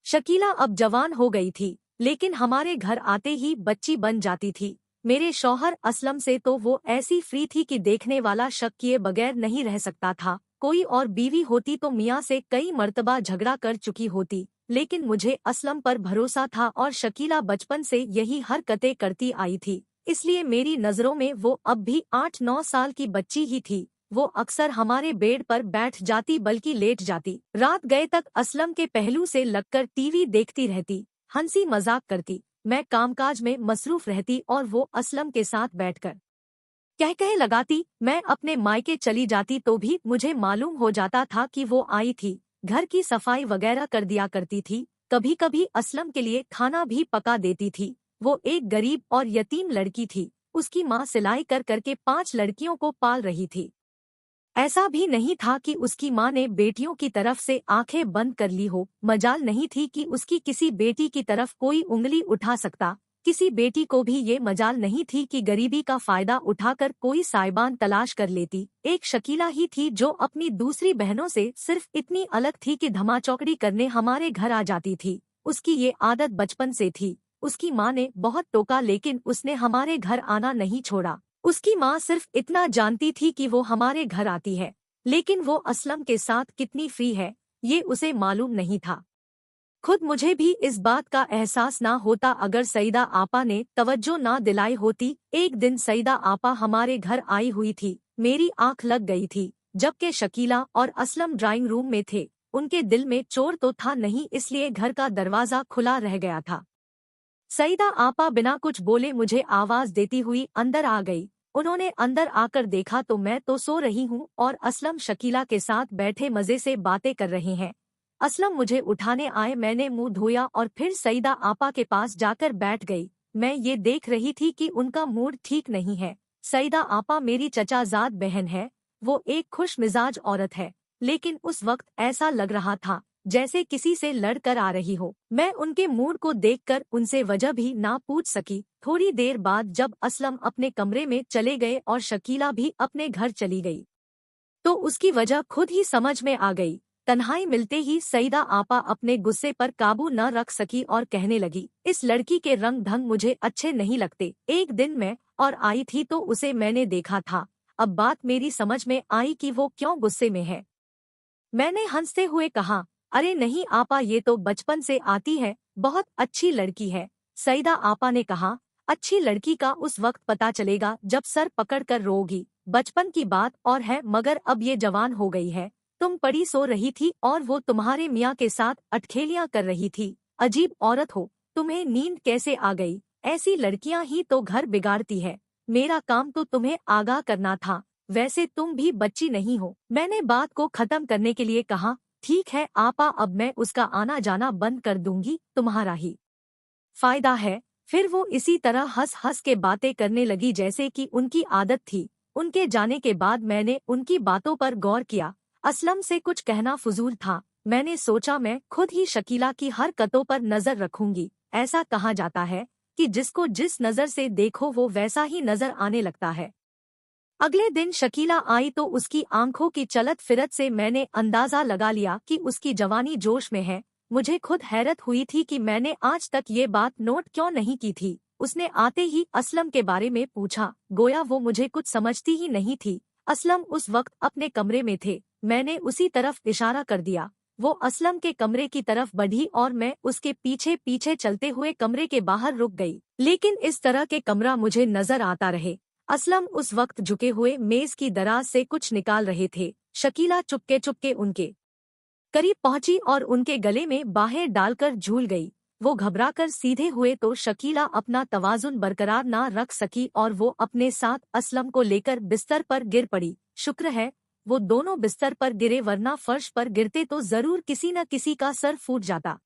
शकीला अब जवान हो गई थी, लेकिन हमारे घर आते ही बच्ची बन जाती थी। मेरे शौहर असलम से तो वो ऐसी फ्री थी कि देखने वाला शक किए बगैर नहीं रह सकता था। कोई और बीवी होती तो मियाँ से कई मर्तबा झगड़ा कर चुकी होती, लेकिन मुझे असलम पर भरोसा था और शकीला बचपन से यही हरकतें करती आई थी, इसलिए मेरी नज़रों में वो अब भी 8-9 साल की बच्ची ही थी। वो अक्सर हमारे बेड पर बैठ जाती बल्कि लेट जाती। रात गए तक असलम के पहलू से लगकर टीवी देखती रहती, हंसी मजाक करती। मैं कामकाज में मसरूफ रहती और वो असलम के साथ बैठकर कह लगाती। मैं अपने मायके चली जाती तो भी मुझे मालूम हो जाता था कि वो आई थी। घर की सफाई वगैरह कर दिया करती थी, कभी कभी असलम के लिए खाना भी पका देती थी। वो एक गरीब और यतीम लड़की थी। उसकी माँ सिलाई कर करके 5 लड़कियों को पाल रही थी। ऐसा भी नहीं था कि उसकी माँ ने बेटियों की तरफ से आंखें बंद कर ली हो। मजाल नहीं थी कि उसकी किसी बेटी की तरफ कोई उंगली उठा सकता। किसी बेटी को भी ये मजाल नहीं थी कि गरीबी का फायदा उठाकर कोई साइबान तलाश कर लेती। एक शकीला ही थी जो अपनी दूसरी बहनों से सिर्फ इतनी अलग थी कि धमाचौकड़ी करने हमारे घर आ जाती थी। उसकी ये आदत बचपन से थी। उसकी माँ ने बहुत टोका, लेकिन उसने हमारे घर आना नहीं छोड़ा। उसकी माँ सिर्फ इतना जानती थी कि वो हमारे घर आती है, लेकिन वो असलम के साथ कितनी फ्री है, ये उसे मालूम नहीं था। खुद मुझे भी इस बात का एहसास ना होता अगर सईदा आपा ने तवज्जो ना दिलाई होती। एक दिन सईदा आपा हमारे घर आई हुई थी। मेरी आंख लग गई थी, जबकि शकीला और असलम ड्राइंग रूम में थे। उनके दिल में चोर तो था नहीं, इसलिए घर का दरवाजा खुला रह गया था। सईदा आपा बिना कुछ बोले मुझे आवाज देती हुई अंदर आ गई। उन्होंने अंदर आकर देखा तो मैं तो सो रही हूँ और असलम शकीला के साथ बैठे मजे से बातें कर रहे हैं। असलम मुझे उठाने आए, मैंने मुंह धोया और फिर सईदा आपा के पास जाकर बैठ गई। मैं ये देख रही थी कि उनका मूड ठीक नहीं है। सईदा आपा मेरी चचाजाद बहन है। वो एक खुश मिजाज औरत है, लेकिन उस वक्त ऐसा लग रहा था जैसे किसी से लड़ कर आ रही हो। मैं उनके मूड को देखकर उनसे वजह भी ना पूछ सकी। थोड़ी देर बाद जब असलम अपने कमरे में चले गए और शकीला भी अपने घर चली गई, तो उसकी वजह खुद ही समझ में आ गई। तन्हाई मिलते ही सईदा आपा अपने गुस्से पर काबू न रख सकी और कहने लगी, इस लड़की के रंग ढंग मुझे अच्छे नहीं लगते। एक दिन मैं और आई थी तो उसे मैंने देखा था। अब बात मेरी समझ में आई कि वो क्यों गुस्से में है। मैंने हंसते हुए कहा, अरे नहीं आपा, ये तो बचपन से आती है, बहुत अच्छी लड़की है। सईदा आपा ने कहा, अच्छी लड़की का उस वक्त पता चलेगा जब सर पकड़ कर रोगी। बचपन की बात और है, मगर अब ये जवान हो गई है। तुम पड़ी सो रही थी और वो तुम्हारे मियाँ के साथ अटखेलियां कर रही थी। अजीब औरत हो, तुम्हें नींद कैसे आ गई? ऐसी लड़कियां ही तो घर बिगाड़ती है। मेरा काम तो तुम्हें आगाह करना था। वैसे तुम भी बच्ची नहीं हो। मैंने बात को खत्म करने के लिए कहा, ठीक है आपा, अब मैं उसका आना जाना बंद कर दूंगी, तुम्हारा ही फायदा है। फिर वो इसी तरह हंस हंस के बातें करने लगी जैसे कि उनकी आदत थी। उनके जाने के बाद मैंने उनकी बातों पर गौर किया। असलम से कुछ कहना फजूल था। मैंने सोचा मैं खुद ही शकीला की हरकतों पर नजर रखूंगी। ऐसा कहा जाता है कि जिसको जिस नजर से देखो वो वैसा ही नजर आने लगता है। अगले दिन शकीला आई तो उसकी आंखों की चलत फिरत से मैंने अंदाजा लगा लिया कि उसकी जवानी जोश में है। मुझे खुद हैरत हुई थी कि मैंने आज तक ये बात नोट क्यों नहीं की थी। उसने आते ही असलम के बारे में पूछा, गोया वो मुझे कुछ समझती ही नहीं थी। असलम उस वक्त अपने कमरे में थे। मैंने उसी तरफ इशारा कर दिया। वो असलम के कमरे की तरफ बढ़ी और मैं उसके पीछे पीछे चलते हुए कमरे के बाहर रुक गई, लेकिन इस तरह के कमरा मुझे नजर आता रहे। असलम उस वक्त झुके हुए मेज की दराज से कुछ निकाल रहे थे। शकीला चुपके चुपके उनके करीब पहुंची और उनके गले में बाहें डालकर झूल गई। वो घबराकर सीधे हुए तो शकीला अपना तवाजुन बरकरार ना रख सकी और वो अपने साथ असलम को लेकर बिस्तर पर गिर पड़ी। शुक्र है वो दोनों बिस्तर पर गिरे, वरना फर्श पर गिरते तो जरूर किसी न किसी का सर फूट जाता।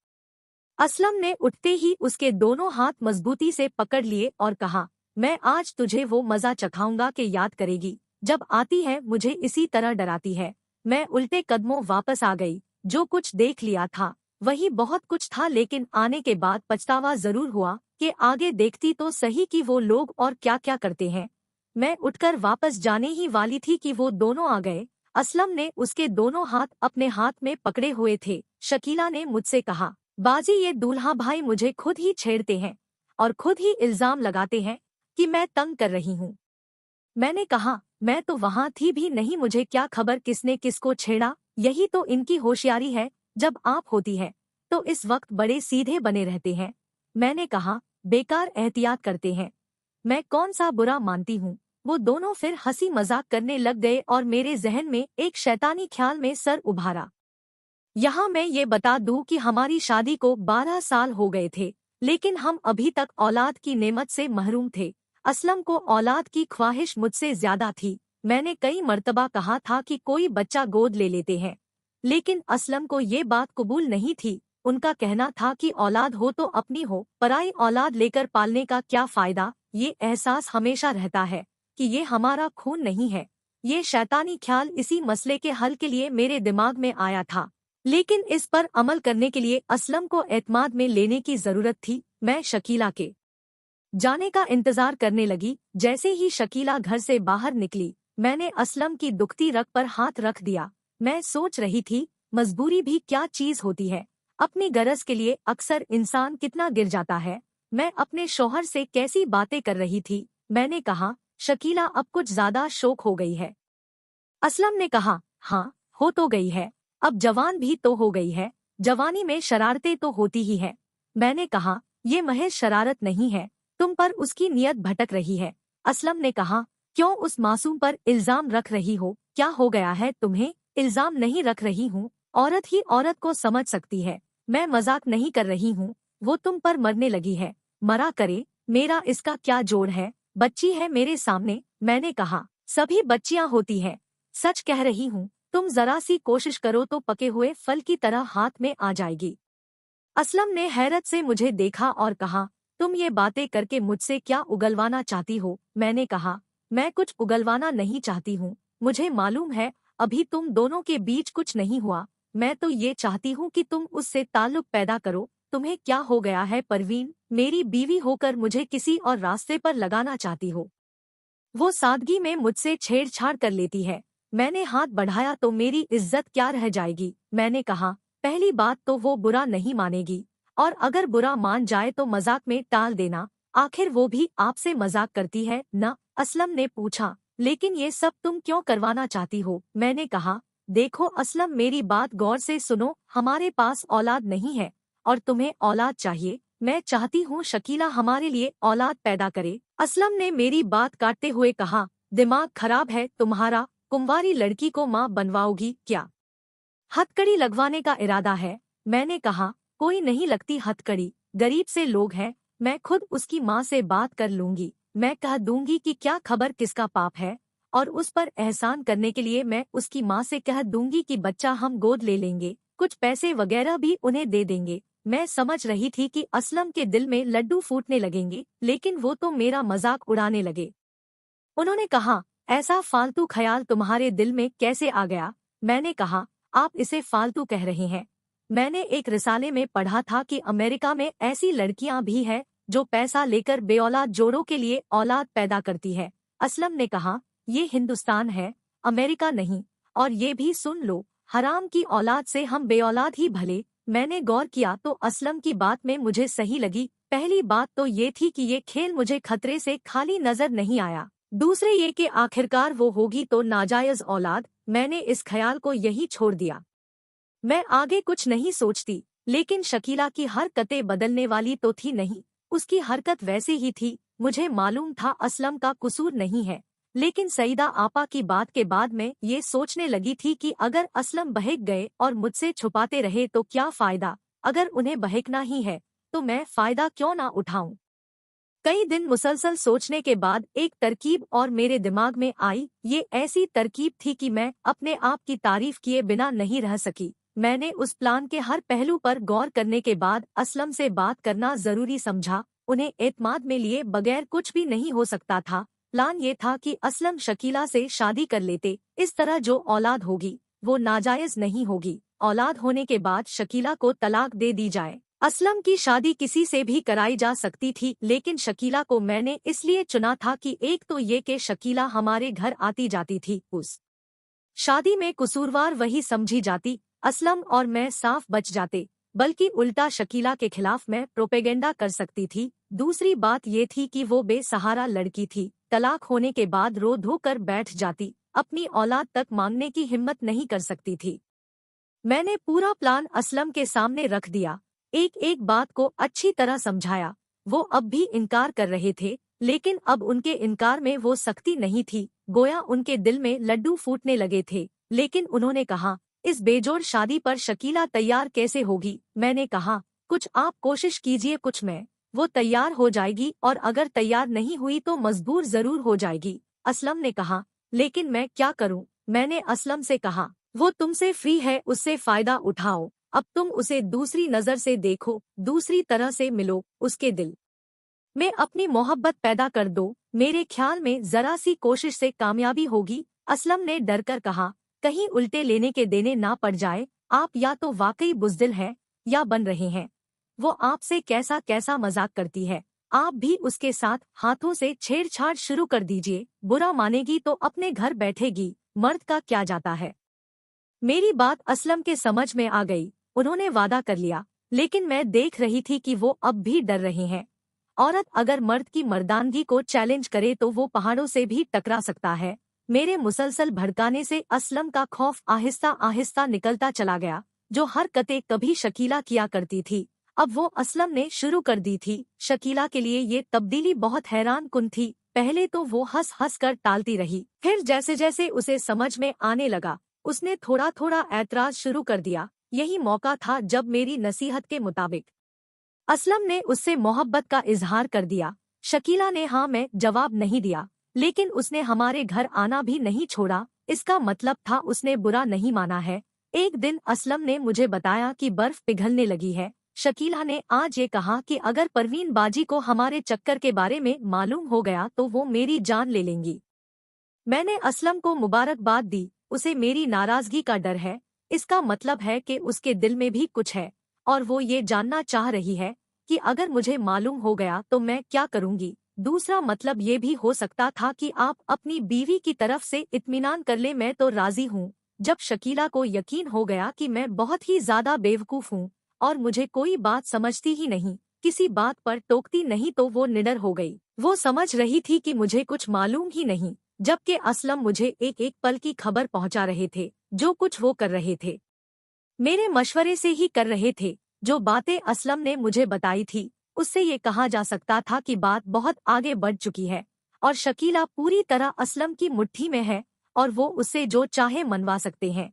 असलम ने उठते ही उसके दोनों हाथ मजबूती से पकड़ लिए और कहा, मैं आज तुझे वो मजा चखाऊंगा कि याद करेगी। जब आती है मुझे इसी तरह डराती है। मैं उल्टे कदमों वापस आ गई। जो कुछ देख लिया था वही बहुत कुछ था, लेकिन आने के बाद पछतावा जरूर हुआ कि आगे देखती तो सही कि वो लोग और क्या क्या करते हैं। मैं उठकर वापस जाने ही वाली थी कि वो दोनों आ गए। असलम ने उसके दोनों हाथ अपने हाथ में पकड़े हुए थे। शकीला ने मुझसे कहा, बाजी ये दूल्हा भाई मुझे खुद ही छेड़ते हैं और खुद ही इल्जाम लगाते हैं कि मैं तंग कर रही हूँ। मैंने कहा, मैं तो वहां थी भी नहीं, मुझे क्या खबर किसने किसको छेड़ा। यही तो इनकी होशियारी है, जब आप होती है तो इस वक्त बड़े सीधे बने रहते हैं। मैंने कहा, बेकार एहतियात करते हैं, मैं कौन सा बुरा मानती हूँ। वो दोनों फिर हंसी मजाक करने लग गए और मेरे जहन में एक शैतानी ख्याल में सर उभारा। यहाँ मैं ये बता दूं कि हमारी शादी को 12 साल हो गए थे, लेकिन हम अभी तक औलाद की नेमत से महरूम थे। असलम को औलाद की ख्वाहिश मुझसे ज्यादा थी। मैंने कई मर्तबा कहा था कि कोई बच्चा गोद ले लेते हैं, लेकिन असलम को ये बात कबूल नहीं थी। उनका कहना था कि औलाद हो तो अपनी हो, पराई औलाद लेकर पालने का क्या फायदा। ये एहसास हमेशा रहता है कि ये हमारा खून नहीं है। ये शैतानी ख्याल इसी मसले के हल के लिए मेरे दिमाग में आया था, लेकिन इस पर अमल करने के लिए असलम को एतमाद में लेने की जरूरत थी। मैं शकीला के जाने का इंतजार करने लगी। जैसे ही शकीला घर से बाहर निकली, मैंने असलम की दुखती रग पर हाथ रख दिया। मैं सोच रही थी, मजबूरी भी क्या चीज होती है। अपनी गरज के लिए अक्सर इंसान कितना गिर जाता है। मैं अपने शौहर से कैसी बातें कर रही थी। मैंने कहा, शकीला अब कुछ ज्यादा शौक हो गई है। असलम ने कहा, हाँ, हो तो गई है, अब जवान भी तो हो गई है, जवानी में शरारतें तो होती ही है। मैंने कहा, ये महज शरारत नहीं है, तुम पर उसकी नियत भटक रही है। असलम ने कहा, क्यों उस मासूम पर इल्जाम रख रही हो, क्या हो गया है तुम्हें। इल्जाम नहीं रख रही हूँ, औरत ही औरत को समझ सकती है। मैं मजाक नहीं कर रही हूँ, वो तुम पर मरने लगी है। मरा करे, मेरा इसका क्या जोड़ है, बच्ची है मेरे सामने। मैंने कहा, सभी बच्चियां होती हैं, सच कह रही हूँ, तुम जरा सी कोशिश करो तो पके हुए फल की तरह हाथ में आ जाएगी। असलम ने हैरत से मुझे देखा और कहा, तुम ये बातें करके मुझसे क्या उगलवाना चाहती हो। मैंने कहा, मैं कुछ उगलवाना नहीं चाहती हूँ, मुझे मालूम है अभी तुम दोनों के बीच कुछ नहीं हुआ। मैं तो ये चाहती हूँ कि तुम उससे ताल्लुक पैदा करो। तुम्हें क्या हो गया है परवीन, मेरी बीवी होकर मुझे किसी और रास्ते पर लगाना चाहती हो। वो सादगी में मुझसे छेड़छाड़ कर लेती है। मैंने हाथ बढ़ाया तो मेरी इज्जत क्या रह जाएगी। मैंने कहा, पहली बात तो वो बुरा नहीं मानेगी, और अगर बुरा मान जाए तो मजाक में टाल देना, आखिर वो भी आपसे मजाक करती है न। असलम ने पूछा, लेकिन ये सब तुम क्यों करवाना चाहती हो। मैंने कहा, देखो असलम, मेरी बात गौर से सुनो, हमारे पास औलाद नहीं है और तुम्हें औलाद चाहिए। मैं चाहती हूँ शकीला हमारे लिए औलाद पैदा करे। असलम ने मेरी बात काटते हुए कहा, दिमाग खराब है तुम्हारा, कुंवारी लड़की को माँ बनवाओगी क्या। हथकड़ी लगवाने का इरादा है। मैंने कहा, कोई नहीं लगती हथकड़ी, गरीब से लोग हैं, मैं खुद उसकी माँ से बात कर लूंगी। मैं कह दूंगी कि क्या खबर किसका पाप है, और उस पर एहसान करने के लिए मैं उसकी माँ से कह दूंगी कि बच्चा हम गोद ले लेंगे, कुछ पैसे वगैरह भी उन्हें दे देंगे। मैं समझ रही थी कि असलम के दिल में लड्डू फूटने लगेंगे, लेकिन वो तो मेरा मजाक उड़ाने लगे। उन्होंने कहा, ऐसा फालतू ख्याल तुम्हारे दिल में कैसे आ गया। मैंने कहा, आप इसे फालतू कह रहे हैं। मैंने एक रिसाले में पढ़ा था कि अमेरिका में ऐसी लड़कियां भी हैं जो पैसा लेकर बेऔलाद जोड़ों के लिए औलाद पैदा करती है। असलम ने कहा, ये हिंदुस्तान है, अमेरिका नहीं, और ये भी सुन लो, हराम की औलाद से हम बेऔलाद ही भले। मैंने गौर किया तो असलम की बात में मुझे सही लगी। पहली बात तो ये थी कि ये खेल मुझे खतरे से खाली नजर नहीं आया। दूसरे ये कि आखिरकार वो होगी तो नाजायज औलाद। मैंने इस ख्याल को यही छोड़ दिया। मैं आगे कुछ नहीं सोचती, लेकिन शकीला की हरकतें बदलने वाली तो थी नहीं, उसकी हरकत वैसी ही थी। मुझे मालूम था असलम का कसूर नहीं है, लेकिन सईदा आपा की बात के बाद मैं ये सोचने लगी थी कि अगर असलम बहक गए और मुझसे छुपाते रहे तो क्या फायदा। अगर उन्हें बहकना ही है तो मैं फायदा क्यों ना उठाऊं। कई दिन मुसलसल सोचने के बाद एक तरकीब और मेरे दिमाग में आई। ये ऐसी तरकीब थी कि मैं अपने आप की तारीफ किए बिना नहीं रह सकी। मैंने उस प्लान के हर पहलू पर गौर करने के बाद असलम से बात करना जरूरी समझा। उन्हें एतमाद में लिए बगैर कुछ भी नहीं हो सकता था। प्लान ये था कि असलम शकीला से शादी कर लेते, इस तरह जो औलाद होगी वो नाजायज नहीं होगी। औलाद होने के बाद शकीला को तलाक दे दी जाए। असलम की शादी किसी से भी कराई जा सकती थी, लेकिन शकीला को मैंने इसलिए चुना था कि एक तो ये कि शकीला हमारे घर आती जाती थी, उस शादी में कसूरवार वही समझी जाती, असलम और मैं साफ बच जाते। बल्कि उल्टा शकीला के खिलाफ मैं प्रोपेगेंडा कर सकती थी। दूसरी बात ये थी कि वो बेसहारा लड़की थी, तलाक होने के बाद रो धो कर बैठ जाती, अपनी औलाद तक मांगने की हिम्मत नहीं कर सकती थी। मैंने पूरा प्लान असलम के सामने रख दिया, एक एक बात को अच्छी तरह समझाया। वो अब भी इनकार कर रहे थे, लेकिन अब उनके इनकार में वो सख्ती नहीं थी, गोया उनके दिल में लड्डू फूटने लगे थे। लेकिन उन्होंने कहा, इस बेजोड़ शादी पर शकीला तैयार कैसे होगी? मैंने कहा, कुछ आप कोशिश कीजिए, कुछ मैं। वो तैयार हो जाएगी, और अगर तैयार नहीं हुई तो मजबूर जरूर हो जाएगी। असलम ने कहा, लेकिन मैं क्या करूं? मैंने असलम से कहा, वो तुमसे फ्री है, उससे फायदा उठाओ। अब तुम उसे दूसरी नजर से देखो, दूसरी तरह से मिलो, उसके दिल में अपनी मोहब्बत पैदा कर दो। मेरे ख्याल में जरा सी कोशिश से कामयाबी होगी। असलम ने डरकर कहा, कहीं उल्टे लेने के देने ना पड़ जाए। आप या तो वाकई बुज़दिल हैं या बन रहे हैं। वो आपसे कैसा कैसा मजाक करती है, आप भी उसके साथ हाथों से छेड़छाड़ शुरू कर दीजिए। बुरा मानेगी तो अपने घर बैठेगी, मर्द का क्या जाता है। मेरी बात असलम के समझ में आ गई। उन्होंने वादा कर लिया, लेकिन मैं देख रही थी कि वो अब भी डर रहे हैं। औरत अगर मर्द की मर्दानगी को चैलेंज करे तो वो पहाड़ों से भी टकरा सकता है। मेरे मुसलसल भड़काने से असलम का खौफ आहिस्ता आहिस्ता निकलता चला गया। जो हरकतें कभी शकीला किया करती थी, अब वो असलम ने शुरू कर दी थी। शकीला के लिए ये तब्दीली बहुत हैरान कुन थी। पहले तो वो हंस हंस कर टालती रही, फिर जैसे जैसे उसे समझ में आने लगा, उसने थोड़ा थोड़ा ऐतराज शुरू कर दिया। यही मौका था जब मेरी नसीहत के मुताबिक असलम ने उससे मोहब्बत का इजहार कर दिया। शकीला ने हाँ में जवाब नहीं दिया, लेकिन उसने हमारे घर आना भी नहीं छोड़ा। इसका मतलब था उसने बुरा नहीं माना है। एक दिन असलम ने मुझे बताया कि बर्फ पिघलने लगी है। शकीला ने आज ये कहा कि अगर परवीन बाजी को हमारे चक्कर के बारे में मालूम हो गया तो वो मेरी जान ले लेंगी। मैंने असलम को मुबारकबाद दी। उसे मेरी नाराजगी का डर है, इसका मतलब है कि उसके दिल में भी कुछ है, और वो ये जानना चाह रही है कि अगर मुझे मालूम हो गया तो मैं क्या करूंगी। दूसरा मतलब ये भी हो सकता था कि आप अपनी बीवी की तरफ से इत्मीनान कर ले, मैं तो राजी हूँ। जब शकीला को यकीन हो गया कि मैं बहुत ही ज्यादा बेवकूफ हूँ और मुझे कोई बात समझती ही नहीं, किसी बात पर टोकती नहीं, तो वो निडर हो गई। वो समझ रही थी कि मुझे कुछ मालूम ही नहीं, जबकि असलम मुझे एक एक पल की खबर पहुंचा रहे थे। जो कुछ वो कर रहे थे, मेरे मशवरे से ही कर रहे थे। जो बातें असलम ने मुझे बताई थी, उससे ये कहा जा सकता था कि बात बहुत आगे बढ़ चुकी है और शकीला पूरी तरह असलम की मुट्ठी में है और वो उससे जो चाहे मनवा सकते हैं।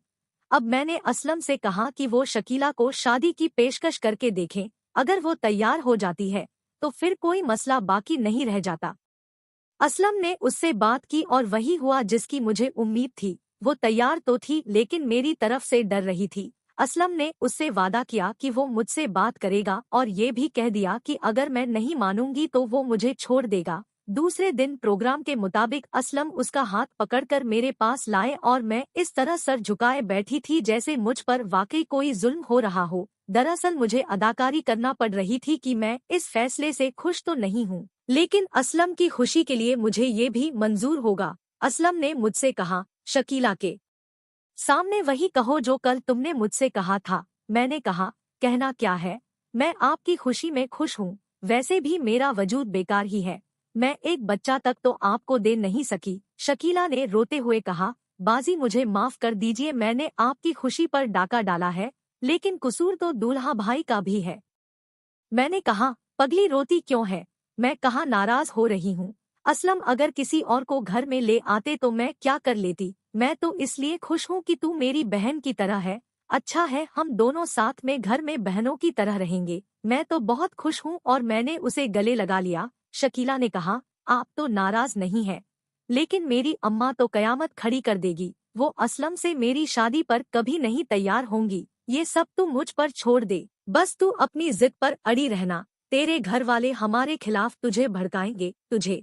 अब मैंने असलम से कहा कि वो शकीला को शादी की पेशकश करके देखें। अगर वो तैयार हो जाती है तो फिर कोई मसला बाकी नहीं रह जाता। असलम ने उससे बात की और वही हुआ जिसकी मुझे उम्मीद थी। वो तैयार तो थी, लेकिन मेरी तरफ से डर रही थी। असलम ने उससे वादा किया कि वो मुझसे बात करेगा और ये भी कह दिया कि अगर मैं नहीं मानूंगी तो वो मुझे छोड़ देगा। दूसरे दिन प्रोग्राम के मुताबिक असलम उसका हाथ पकड़कर मेरे पास लाए और मैं इस तरह सर झुकाए बैठी थी जैसे मुझ पर वाकई कोई जुल्म हो रहा हो। दरअसल मुझे अदाकारी करना पड़ रही थी कि मैं इस फैसले से खुश तो नहीं हूँ, लेकिन असलम की खुशी के लिए मुझे ये भी मंजूर होगा। असलम ने मुझसे कहा, शकीला के सामने वही कहो जो कल तुमने मुझसे कहा था। मैंने कहा, कहना क्या है? मैं आपकी खुशी में खुश हूँ। वैसे भी मेरा वजूद बेकार ही है, मैं एक बच्चा तक तो आपको दे नहीं सकी। शकीला ने रोते हुए कहा, बाजी मुझे माफ कर दीजिए, मैंने आपकी खुशी पर डाका डाला है, लेकिन कसूर तो दूल्हा भाई का भी है। मैंने कहा, पगली रोती क्यों है? मैं कहाँ नाराज हो रही हूँ। असलम अगर किसी और को घर में ले आते तो मैं क्या कर लेती? मैं तो इसलिए खुश हूँ कि तू मेरी बहन की तरह है। अच्छा है, हम दोनों साथ में घर में बहनों की तरह रहेंगे। मैं तो बहुत खुश हूँ और मैंने उसे गले लगा लिया। शकीला ने कहा, आप तो नाराज नहीं है, लेकिन मेरी अम्मा तो कयामत खड़ी कर देगी। वो असलम से मेरी शादी पर कभी नहीं तैयार होंगी। ये सब तू मुझ पर छोड़ दे, बस तू अपनी जिद पर अड़ी रहना। तेरे घर वाले हमारे खिलाफ तुझे भड़काएंगे, तुझे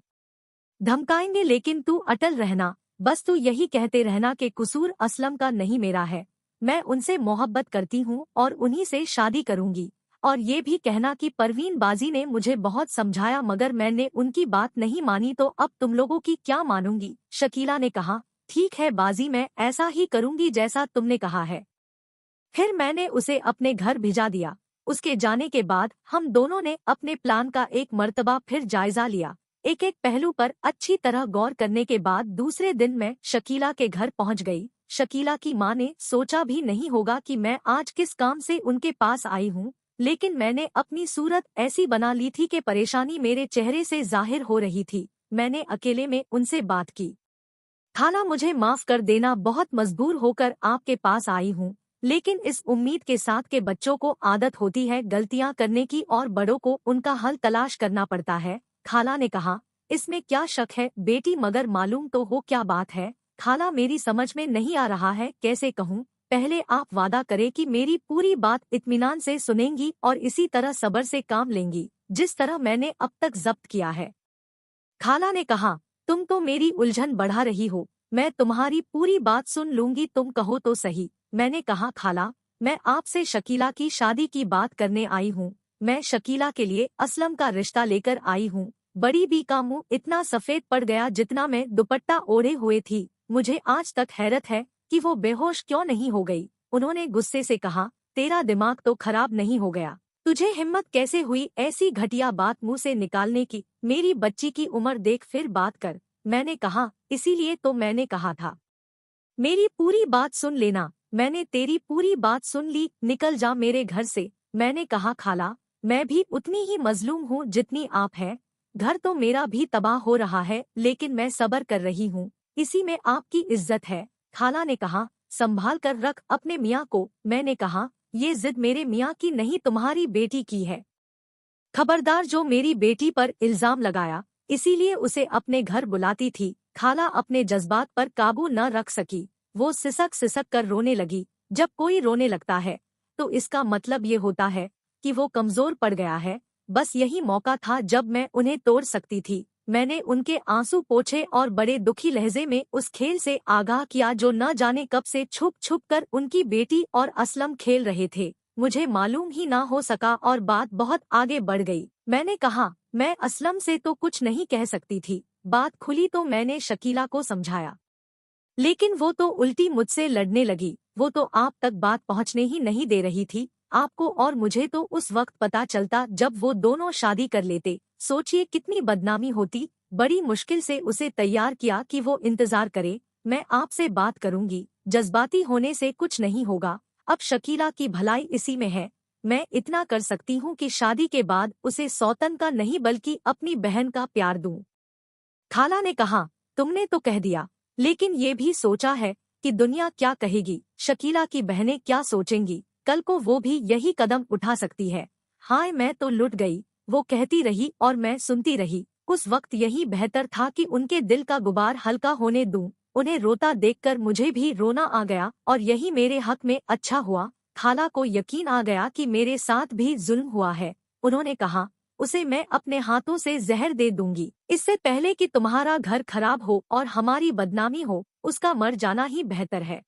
धमकाएंगे, लेकिन तू अटल रहना। बस तू यही कहते रहना कि कसूर असलम का नहीं मेरा है। मैं उनसे मोहब्बत करती हूँ और उन्हीं से शादी करूंगी। और ये भी कहना कि परवीन बाजी ने मुझे बहुत समझाया मगर मैंने उनकी बात नहीं मानी, तो अब तुम लोगों की क्या मानूंगी? शकीला ने कहा, ठीक है बाजी, मैं ऐसा ही करूंगी जैसा तुमने कहा है। फिर मैंने उसे अपने घर भिजा दिया। उसके जाने के बाद हम दोनों ने अपने प्लान का एक मर्तबा फिर जायजा लिया। एक एक पहलू पर अच्छी तरह गौर करने के बाद दूसरे दिन मैं शकीला के घर पहुंच गई। शकीला की माँ ने सोचा भी नहीं होगा कि मैं आज किस काम से उनके पास आई हूँ, लेकिन मैंने अपनी सूरत ऐसी बना ली थी कि परेशानी मेरे चेहरे से जाहिर हो रही थी। मैंने अकेले में उनसे बात की। खाला, मुझे माफ कर देना, बहुत मजबूर होकर आपके पास आई हूँ, लेकिन इस उम्मीद के साथ के बच्चों को आदत होती है गलतियाँ करने की और बड़ों को उनका हल तलाश करना पड़ता है। खाला ने कहा, इसमें क्या शक है बेटी, मगर मालूम तो हो क्या बात है। खाला, मेरी समझ में नहीं आ रहा है, कैसे कहूँ। पहले आप वादा करें कि मेरी पूरी बात इत्मीनान से सुनेंगी और इसी तरह सब्र से काम लेंगी, जिस तरह मैंने अब तक जब्त किया है। खाला ने कहा, तुम तो मेरी उलझन बढ़ा रही हो, मैं तुम्हारी पूरी बात सुन लूंगी, तुम कहो तो सही। मैंने कहा, खाला, मैं आपसे शकीला की शादी की बात करने आई हूँ। मैं शकीला के लिए असलम का रिश्ता लेकर आई हूँ। बड़ी बी का मुंह इतना सफेद पड़ गया जितना मैं दुपट्टा ओढ़े हुए थी। मुझे आज तक हैरत है कि वो बेहोश क्यों नहीं हो गई। उन्होंने गुस्से से कहा, तेरा दिमाग तो खराब नहीं हो गया? तुझे हिम्मत कैसे हुई ऐसी घटिया बात मुंह से निकालने की? मेरी बच्ची की उम्र देख, फिर बात कर। मैंने कहा, इसीलिए तो मैंने कहा था मेरी पूरी बात सुन लेना। मैंने तेरी पूरी बात सुन ली, निकल जा मेरे घर से। मैंने कहा, खाला, मैं भी उतनी ही मजलूम हूँ जितनी आप हैं। घर तो मेरा भी तबाह हो रहा है, लेकिन मैं सब्र कर रही हूँ, इसी में आपकी इज्जत है। खाला ने कहा, संभाल कर रख अपने मियाँ को। मैंने कहा, ये जिद मेरे मियाँ की नहीं, तुम्हारी बेटी की है। खबरदार, जो मेरी बेटी पर इल्जाम लगाया, इसीलिए उसे अपने घर बुलाती थी। खाला अपने जज्बात पर काबू न रख सकी, वो सिसक सिसक कर रोने लगी। जब कोई रोने लगता है तो इसका मतलब ये होता है कि वो कमजोर पड़ गया है। बस यही मौका था जब मैं उन्हें तोड़ सकती थी। मैंने उनके आंसू पोंछे और बड़े दुखी लहजे में उस खेल से आगाह किया जो न जाने कब से छुप छुप कर उनकी बेटी और असलम खेल रहे थे। मुझे मालूम ही ना हो सका और बात बहुत आगे बढ़ गई। मैंने कहा, मैं असलम से तो कुछ नहीं कह सकती थी। बात खुली तो मैंने शकीला को समझाया, लेकिन वो तो उल्टी मुझसे लड़ने लगी। वो तो आप तक बात पहुंचने ही नहीं दे रही थी। आपको और मुझे तो उस वक्त पता चलता जब वो दोनों शादी कर लेते। सोचिए कितनी बदनामी होती। बड़ी मुश्किल से उसे तैयार किया कि वो इंतजार करे, मैं आपसे बात करूंगी। जज्बाती होने से कुछ नहीं होगा। अब शकीला की भलाई इसी में है। मैं इतना कर सकती हूँ कि शादी के बाद उसे सौतन का नहीं बल्कि अपनी बहन का प्यार दूं। खाला ने कहा, तुमने तो कह दिया, लेकिन ये भी सोचा है कि दुनिया क्या कहेगी, शकीला की बहनें क्या सोचेंगी? कल को वो भी यही कदम उठा सकती है। हाय, मैं तो लुट गई। वो कहती रही और मैं सुनती रही। उस वक्त यही बेहतर था कि उनके दिल का गुबार हल्का होने दूं। उन्हें रोता देखकर मुझे भी रोना आ गया और यही मेरे हक में अच्छा हुआ। खाला को यकीन आ गया कि मेरे साथ भी जुल्म हुआ है। उन्होंने कहा, उसे मैं अपने हाथों से जहर दे दूंगी। इससे पहले कि तुम्हारा घर खराब हो और हमारी बदनामी हो, उसका मर जाना ही बेहतर है।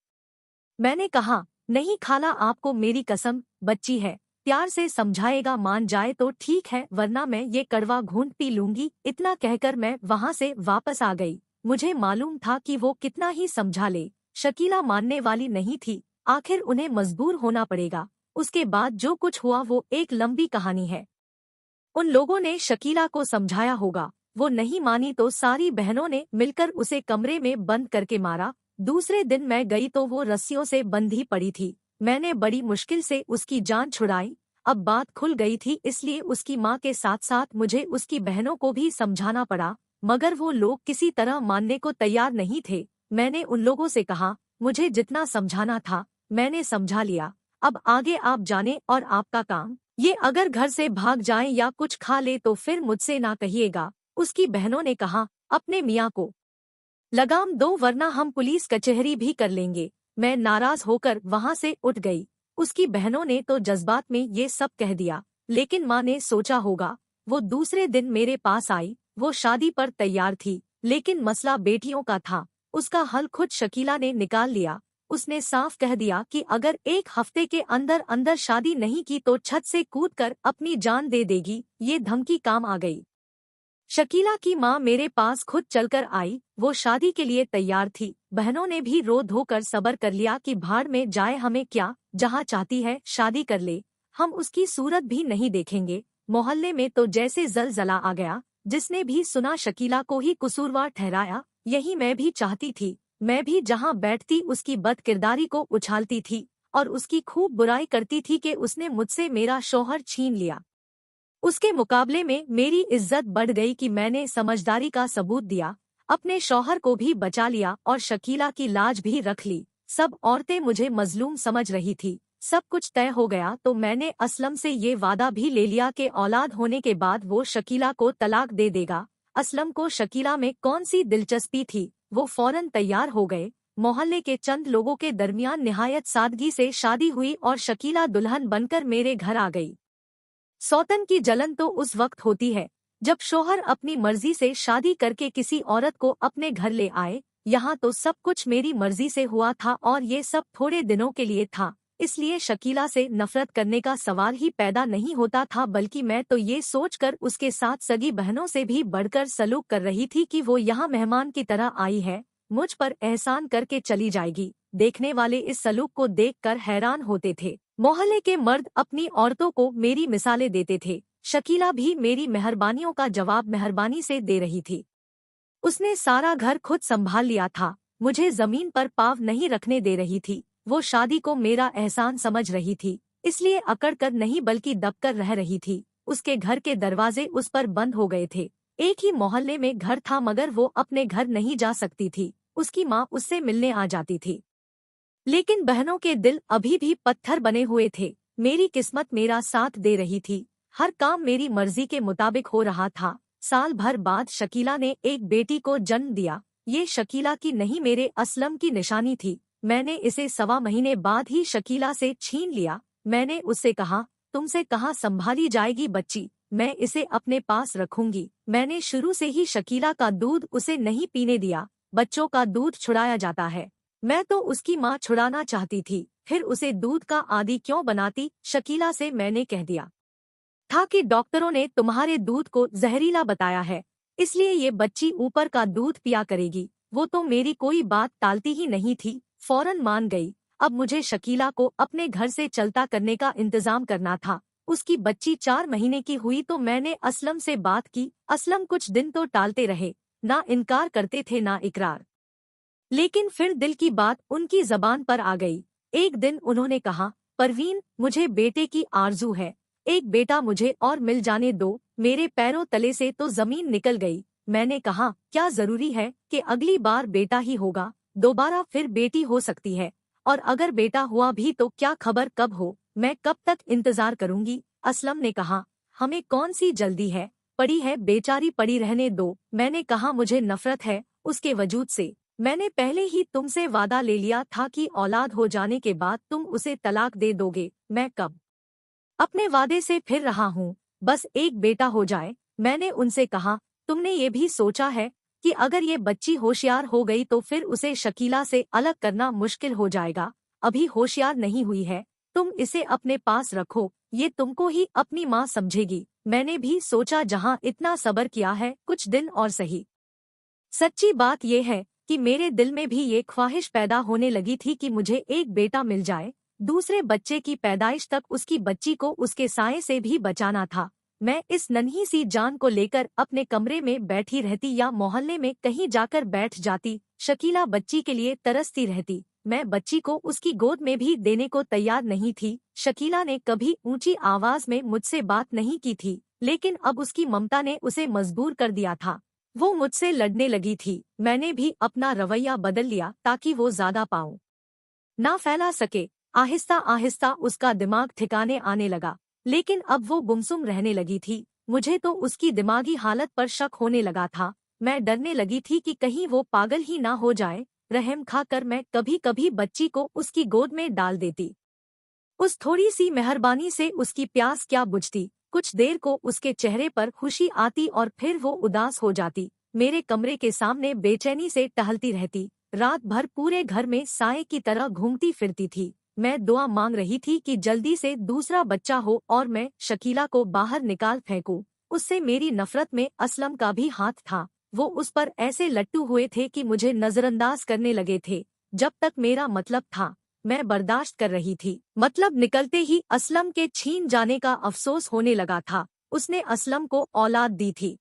मैंने कहा, नहीं खाला, आपको मेरी कसम, बच्ची है, प्यार से समझाएगा, मान जाए तो ठीक है, वरना मैं ये कड़वा घूंट पी लूंगी। इतना कहकर मैं वहाँ से वापस आ गई। मुझे मालूम था कि वो कितना ही समझा ले, शकीला मानने वाली नहीं थी। आखिर उन्हें मजबूर होना पड़ेगा। उसके बाद जो कुछ हुआ वो एक लंबी कहानी है। उन लोगों ने शकीला को समझाया होगा, वो नहीं मानी तो सारी बहनों ने मिलकर उसे कमरे में बंद करके मारा। दूसरे दिन मैं गई तो वो रस्सियों से बंधी पड़ी थी। मैंने बड़ी मुश्किल से उसकी जान छुड़ाई। अब बात खुल गई थी, इसलिए उसकी माँ के साथ साथ मुझे उसकी बहनों को भी समझाना पड़ा, मगर वो लोग किसी तरह मानने को तैयार नहीं थे। मैंने उन लोगों से कहा, मुझे जितना समझाना था मैंने समझा लिया, अब आगे आप जाने और आपका काम। ये अगर घर से भाग जाए या कुछ खा ले तो फिर मुझसे ना कहिएगा। उसकी बहनों ने कहा, अपने मियाँ को लगाम दो वरना हम पुलिस कचहरी भी कर लेंगे। मैं नाराज होकर वहाँ से उठ गई। उसकी बहनों ने तो जज्बात में ये सब कह दिया, लेकिन माँ ने सोचा होगा। वो दूसरे दिन मेरे पास आई। वो शादी पर तैयार थी, लेकिन मसला बेटियों का था। उसका हल खुद शकीला ने निकाल लिया। उसने साफ कह दिया कि अगर एक हफ्ते के अंदर अंदर शादी नहीं की तो छत से कूदकर अपनी जान दे देगी। ये धमकी काम आ गई। शकीला की माँ मेरे पास खुद चलकर आई। वो शादी के लिए तैयार थी। बहनों ने भी रो धोकर सब्र कर लिया कि भाड़ में जाए, हमें क्या, जहाँ चाहती है शादी कर ले। हम उसकी सूरत भी नहीं देखेंगे। मोहल्ले में तो जैसे जलजला आ गया। जिसने भी सुना शकीला को ही कसूरवार ठहराया। यही मैं भी चाहती थी। मैं भी जहाँ बैठती उसकी बदकिरदारी को उछालती थी और उसकी खूब बुराई करती थी कि उसने मुझसे मेरा शौहर छीन लिया। उसके मुकाबले में मेरी इज्जत बढ़ गई कि मैंने समझदारी का सबूत दिया, अपने शौहर को भी बचा लिया और शकीला की लाज भी रख ली। सब औरतें मुझे मजलूम समझ रही थी। सब कुछ तय हो गया तो मैंने असलम से ये वादा भी ले लिया कि औलाद होने के बाद वो शकीला को तलाक दे देगा। असलम को शकीला में कौन सी दिलचस्पी थी, वो फौरन तैयार हो गए। मोहल्ले के चंद लोगों के दरमियान निहायत सादगी से शादी हुई और शकीला दुल्हन बनकर मेरे घर आ गई। सौतन की जलन तो उस वक्त होती है जब शोहर अपनी मर्जी से शादी करके किसी औरत को अपने घर ले आए। यहाँ तो सब कुछ मेरी मर्जी से हुआ था और ये सब थोड़े दिनों के लिए था, इसलिए शकीला से नफरत करने का सवाल ही पैदा नहीं होता था, बल्कि मैं तो ये सोचकर उसके साथ सगी बहनों से भी बढ़कर सलूक कर रही थी कि वो यहाँ मेहमान की तरह आई है, मुझ पर एहसान करके चली जाएगी। देखने वाले इस सलूक को देखकर हैरान होते थे। मोहल्ले के मर्द अपनी औरतों को मेरी मिसालें देते थे। शकीला भी मेरी मेहरबानियों का जवाब मेहरबानी से दे रही थी। उसने सारा घर खुद संभाल लिया था, मुझे जमीन पर पाँव नहीं रखने दे रही थी। वो शादी को मेरा एहसान समझ रही थी, इसलिए अकड़ कर नहीं बल्कि दबकर रह रही थी। उसके घर के दरवाजे उस पर बंद हो गए थे। एक ही मोहल्ले में घर था मगर वो अपने घर नहीं जा सकती थी। उसकी माँ उससे मिलने आ जाती थी, लेकिन बहनों के दिल अभी भी पत्थर बने हुए थे। मेरी किस्मत मेरा साथ दे रही थी। हर काम मेरी मर्जी के मुताबिक हो रहा था। साल भर बाद शकीला ने एक बेटी को जन्म दिया। ये शकीला की नहीं मेरे असलम की निशानी थी। मैंने इसे 1.25 महीने बाद ही शकीला से छीन लिया। मैंने उससे कहा, तुमसे कहाँ संभाली जाएगी बच्ची, मैं इसे अपने पास रखूंगी। मैंने शुरू से ही शकीला का दूध उसे नहीं पीने दिया। बच्चों का दूध छुड़ाया जाता है। मैं तो उसकी माँ छुड़ाना चाहती थी, फिर उसे दूध का आदी क्यों बनाती। शकीला से मैंने कह दिया था कि डॉक्टरों ने तुम्हारे दूध को जहरीला बताया है, इसलिए ये बच्ची ऊपर का दूध पिया करेगी। वो तो मेरी कोई बात टालती ही नहीं थी, फौरन मान गई। अब मुझे शकीला को अपने घर से चलता करने का इंतजाम करना था। उसकी बच्ची 4 महीने की हुई तो मैंने असलम से बात की। असलम कुछ दिन तो टालते रहे, ना इनकार करते थे ना इकरार, लेकिन फिर दिल की बात उनकी जबान पर आ गई। एक दिन उन्होंने कहा, परवीन, मुझे बेटे की आरजू है, एक बेटा मुझे और मिल जाने दो। मेरे पैरों तले से तो जमीन निकल गई। मैंने कहा, क्या जरूरी है कि अगली बार बेटा ही होगा, दोबारा फिर बेटी हो सकती है, और अगर बेटा हुआ भी तो क्या खबर कब हो, मैं कब तक इंतजार करूंगी। असलम ने कहा, हमें कौन सी जल्दी है, पड़ी है बेचारी पड़ी रहने दो। मैंने कहा, मुझे नफरत है उसके वजूद से। मैंने पहले ही तुमसे वादा ले लिया था कि औलाद हो जाने के बाद तुम उसे तलाक दे दोगे। मैं कब अपने वादे से फिर रहा हूँ, बस एक बेटा हो जाए। मैंने उनसे कहा, तुमने ये भी सोचा है कि अगर ये बच्ची होशियार हो गई तो फिर उसे शकीला से अलग करना मुश्किल हो जाएगा। अभी होशियार नहीं हुई है, तुम इसे अपने पास रखो, ये तुमको ही अपनी माँ समझेगी। मैंने भी सोचा, जहाँ इतना सब्र किया है, कुछ दिन और सही। सच्ची बात यह है कि मेरे दिल में भी ये ख्वाहिश पैदा होने लगी थी कि मुझे एक बेटा मिल जाए। दूसरे बच्चे की पैदाइश तक उसकी बच्ची को उसके साये से भी बचाना था। मैं इस नन्ही सी जान को लेकर अपने कमरे में बैठी रहती या मोहल्ले में कहीं जाकर बैठ जाती। शकीला बच्ची के लिए तरसती रहती। मैं बच्ची को उसकी गोद में भी देने को तैयार नहीं थी। शकीला ने कभी ऊंची आवाज में मुझसे बात नहीं की थी, लेकिन अब उसकी ममता ने उसे मजबूर कर दिया था। वो मुझसे लड़ने लगी थी। मैंने भी अपना रवैया बदल लिया ताकि वो ज्यादा पाँव ना फैला सके। आहिस्ता आहिस्ता उसका दिमाग ठिकाने आने लगा, लेकिन अब वो गुमसुम रहने लगी थी। मुझे तो उसकी दिमागी हालत पर शक होने लगा था। मैं डरने लगी थी कि कहीं वो पागल ही ना हो जाए। रहम खाकर मैं कभी कभी बच्ची को उसकी गोद में डाल देती। उस थोड़ी सी मेहरबानी से उसकी प्यास क्या बुझती। कुछ देर को उसके चेहरे पर खुशी आती और फिर वो उदास हो जाती। मेरे कमरे के सामने बेचैनी से टहलती रहती। रात भर पूरे घर में साए की तरह घूमती फिरती थी। मैं दुआ मांग रही थी कि जल्दी से दूसरा बच्चा हो और मैं शकीला को बाहर निकाल फेंकूं। उससे मेरी नफरत में असलम का भी हाथ था। वो उस पर ऐसे लट्टू हुए थे कि मुझे नजरअंदाज करने लगे थे। जब तक मेरा मतलब था, मैं बर्दाश्त कर रही थी। मतलब निकलते ही असलम के छीन जाने का अफसोस होने लगा था। उसने असलम को औलाद दी थी,